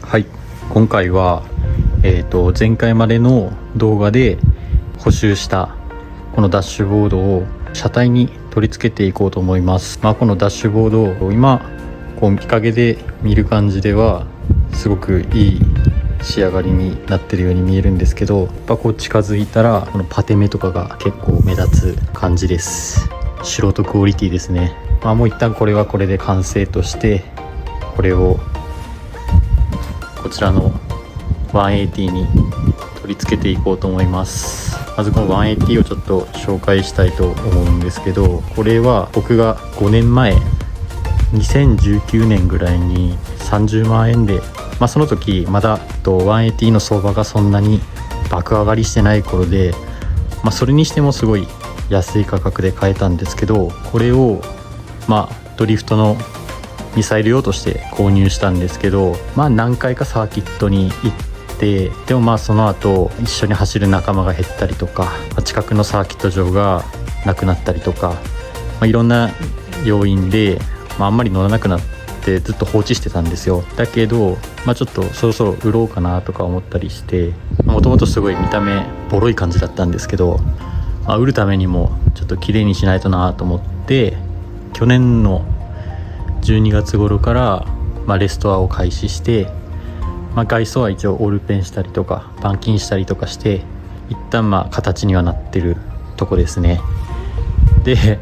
はい、今回は、前回までの動画で補修したこのダッシュボードを車体に取り付けていこうと思います。このダッシュボードを今こう日陰で見る感じではすごくいい仕上がりになってるように見えるんですけど、こう近づいたらこのパテ目とかが結構目立つ感じです。素人クオリティですね。もう一旦これはこれで完成として、これをこちらの180に取り付けていこうと思います。まずこの180をちょっと紹介したいと思うんですけど、これは僕が5年前2019年ぐらいに30万円で、その時まだ180の相場がそんなに爆上がりしてない頃で、それにしてもすごい安い価格で買えたんですけど、これをドリフトのミサイル用として購入したんですけど、何回かサーキットに行って、でもその後一緒に走る仲間が減ったりとか、近くのサーキット場がなくなったりとか、いろんな要因で、あんまり乗らなくなってずっと放置してたんですよ。だけど、ちょっとそろそろ売ろうかなとか思ったりして、もともとすごい見た目ボロい感じだったんですけど、売るためにもちょっと綺麗にしないとなと思って、去年の12月頃から、レストアを開始して、外装は一応オールペンしたりとか板金したりとかして、一旦形にはなってるとこですね。で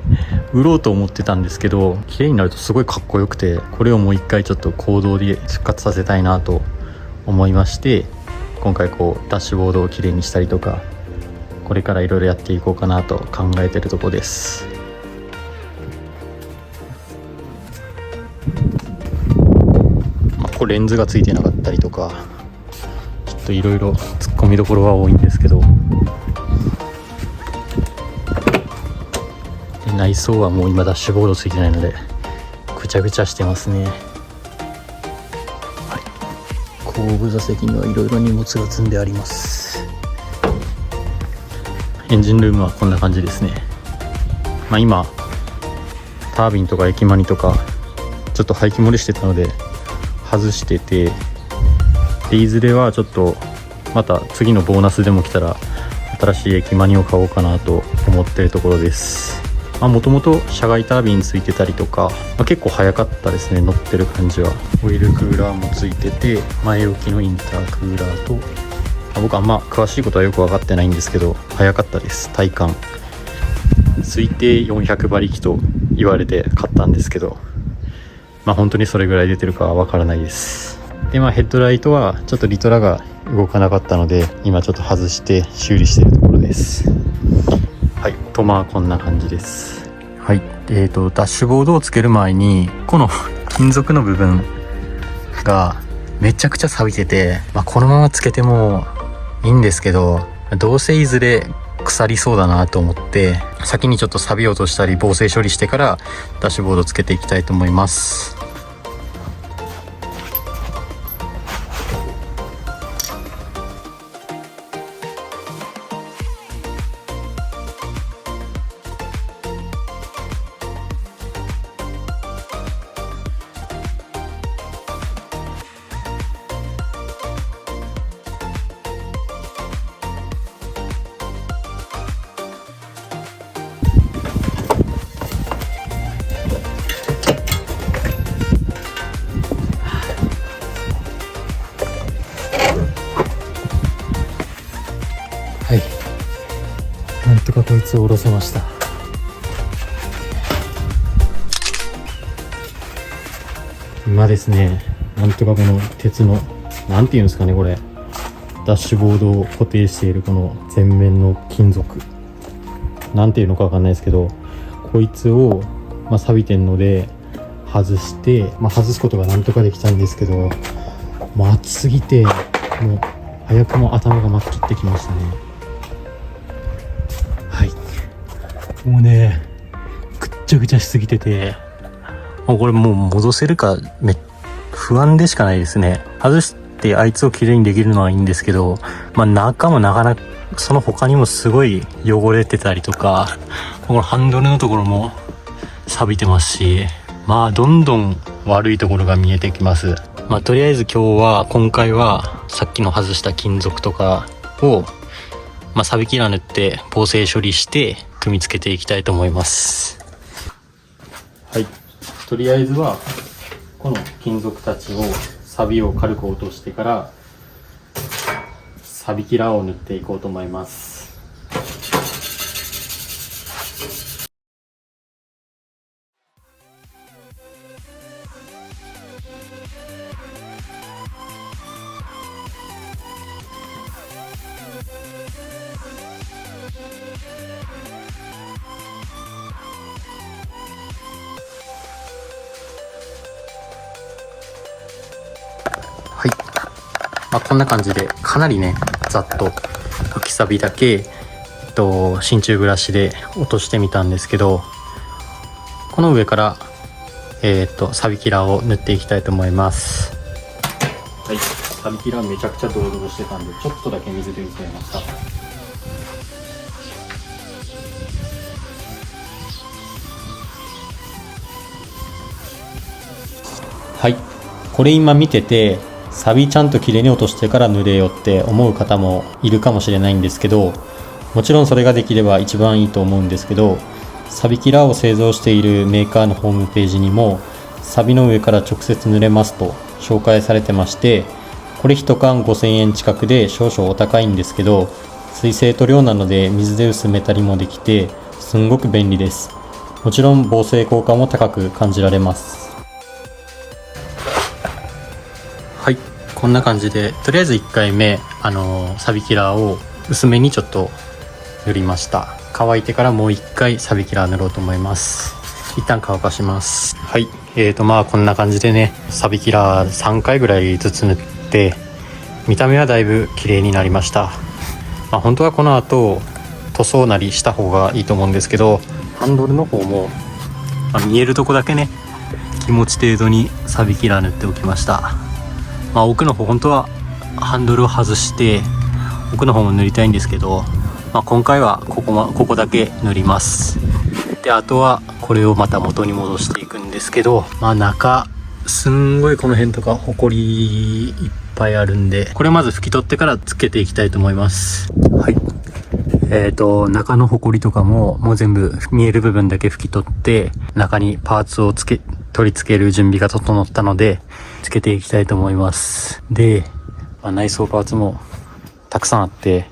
売ろうと思ってたんですけど、綺麗になるとすごいかっこよくて、これをもう一回ちょっと公道で復活させたいなと思いまして、今回こうダッシュボードを綺麗にしたりとか、これからいろいろやっていこうかなと考えてるとこです。これレンズがついてなかったりとか、ちょっといろいろ突っ込みどころは多いんですけど、内装はもう今ダッシュボードついてないのでぐちゃぐちゃしてますね。後部座席にはいろいろ荷物が積んであります。エンジンルームはこんな感じですね。今タービンとか液マニとかちょっと排気漏れしてたので外してて、でいずれはちょっとまた次のボーナスでも来たら新しい液マニを買おうかなと思ってるところです。もともと車外タービンついてたりとか、結構早かったですね、乗ってる感じは。オイルクーラーもついてて、前置きのインタークーラーと、僕あんま詳しいことはよく分かってないんですけど、早かったです。体感推定400馬力と言われて買ったんですけど、本当にそれぐらい出てるかは分からないです。でヘッドライトはちょっとリトラが動かなかったので、今ちょっと外して修理してるところです。とこんな感じです。ダッシュボードをつける前にこの金属の部分がめちゃくちゃ錆びてて、このままつけてもいいんですけど、どうせいずれ腐りそうだなと思って、先にちょっと錆び落としたり防水処理してからダッシュボードつけていきたいと思います。なんとかこいつを下ろせました。今ですね、なんとかこの鉄のなんていうんですかね、これダッシュボードを固定しているこの前面の金属、なんていうのかわかんないですけど、こいつを錆びてんので外して、外すことがなんとかできたんですけど、暑すぎてもう早くも頭が真っきってきましたね。もうね、ぐっちゃぐちゃしすぎてて、これもう戻せるか不安でしかないですね。外してあいつをきれいにできるのはいいんですけど、中もなかなかその他にもすごい汚れてたりとか、このハンドルのところも錆びてますし、どんどん悪いところが見えてきます。とりあえず今回はさっきの外した金属とかを、サビキラー塗って防水処理して組み付けていきたいと思います。はい、とりあえずはこの金属たちをサビを軽く落としてからサビキラーを塗っていこうと思います。はい、こんな感じでかなりねざっと浮きサビだけ、真鍮ブラシで落としてみたんですけど、この上からサビキラーを塗っていきたいと思います。はい、サビキラーめちゃくちゃドロドロしてたんでちょっとだけ水で薄めました。はい、これ今見ててサビちゃんと綺麗に落としてから塗れよって思う方もいるかもしれないんですけど、もちろんそれができれば一番いいと思うんですけど、サビキラーを製造しているメーカーのホームページにもサビの上から直接塗れますと紹介されてまして、これ1缶5000円近くで少々お高いんですけど、水性塗料なので水で薄めたりもできてすんごく便利です。もちろん防水効果も高く感じられます。はい、こんな感じでとりあえず1回目サビキラーを薄めにちょっと塗りました。乾いてからもう1回サビキラー塗ろうと思います。一旦乾かします。はい、こんな感じでねサビキラー3回ぐらいずつ塗って見た目はだいぶ綺麗になりました。本当はこの後塗装なりした方がいいと思うんですけど、ハンドルの方も見えるとこだけね気持ち程度にサビキラー塗っておきました。奥の方本当はハンドルを外して奥の方も塗りたいんですけど、今回はここだけ塗ります。であとはこれをまた元に戻していくんですけど、中すんごいこの辺とかホコリいっぱいあるんで、これまず拭き取ってからつけていきたいと思います。はい、中のホコリとかもう全部見える部分だけ拭き取って中にパーツを取り付ける準備が整ったのでつけていきたいと思います。で、内装パーツもたくさんあって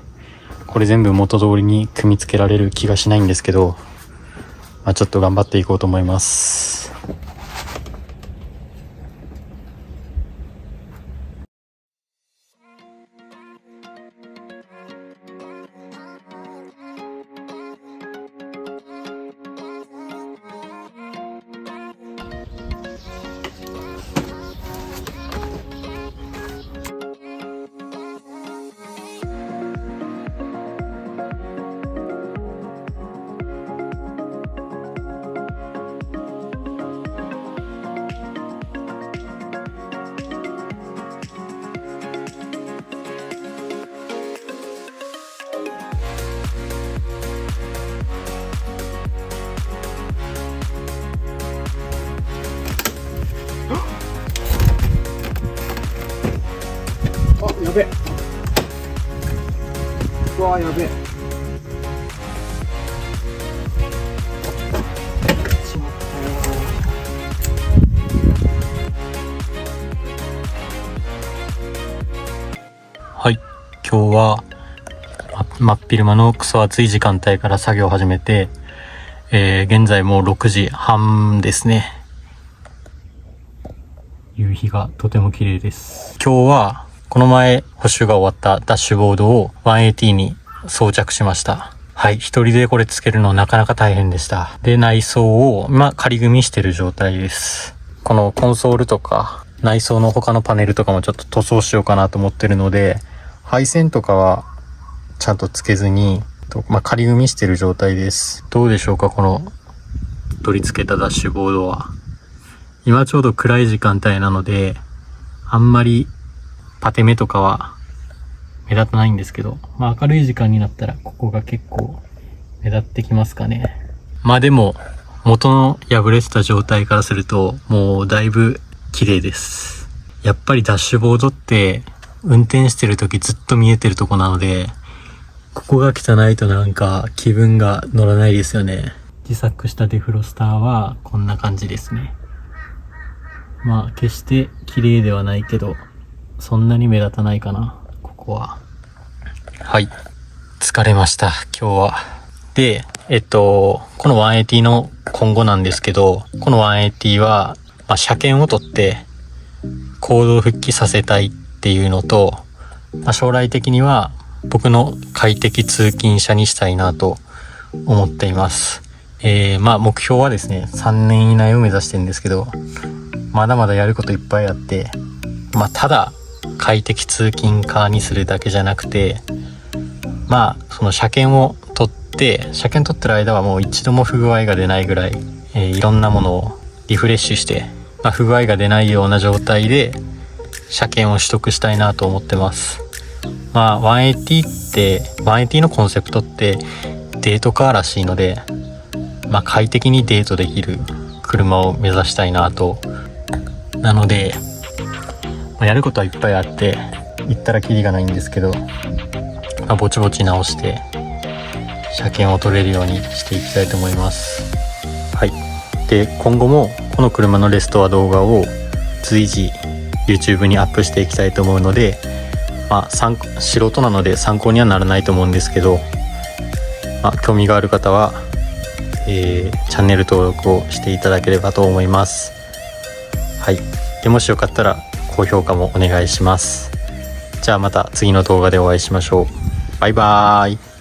これ全部元通りに組み付けられる気がしないんですけど、ちょっと頑張っていこうと思います。やべえ。うわーやべえ。しまったよ。はい、今日は真っ昼間のクソ暑い時間帯から作業を始めて、現在もう6時半ですね。夕日がとても綺麗です。今日はこの前補修が終わったダッシュボードを 180 に装着しました。はい、一人でこれつけるのなかなか大変でした。で、内装を今仮組みしてる状態です。このコンソールとか内装の他のパネルとかもちょっと塗装しようかなと思ってるので、配線とかはちゃんとつけずに、仮組みしてる状態です。どうでしょうか、この取り付けたダッシュボードは。今ちょうど暗い時間帯なのであんまりパテ目とかは目立たないんですけど、明るい時間になったらここが結構目立ってきますかね。でも元の破れてた状態からするともうだいぶ綺麗です。やっぱりダッシュボードって運転してる時ずっと見えてるとこなので、ここが汚いとなんか気分が乗らないですよね。自作したデフロスターはこんな感じですね。まあ決して綺麗ではないけど、そんなに目立たないかな、ここは。はい。疲れました、今日は。で、この180の今後なんですけど、この180は、車検を取って行動復帰させたいっていうのと、将来的には僕の快適通勤車にしたいなと思っています。目標はですね、3年以内を目指してるんですけど、まだまだやることいっぱいあって、ただ快適通勤カーにするだけじゃなくて、その車検を取ってる間はもう一度も不具合が出ないぐらい、いろんなものをリフレッシュして、不具合が出ないような状態で車検を取得したいなと思ってます。180のコンセプトってデートカーらしいので、快適にデートできる車を目指したいなと。なので、やることはいっぱいあって言ったらキリがないんですけど、ぼちぼち直して車検を取れるようにしていきたいと思います。はい。で、今後もこの車のレストア動画を随時 YouTube にアップしていきたいと思うので、素人なので参考にはならないと思うんですけど、興味がある方は、チャンネル登録をしていただければと思います。はい。で、もしよかったら高評価もお願いします。じゃあまた次の動画でお会いしましょう。バイバーイ。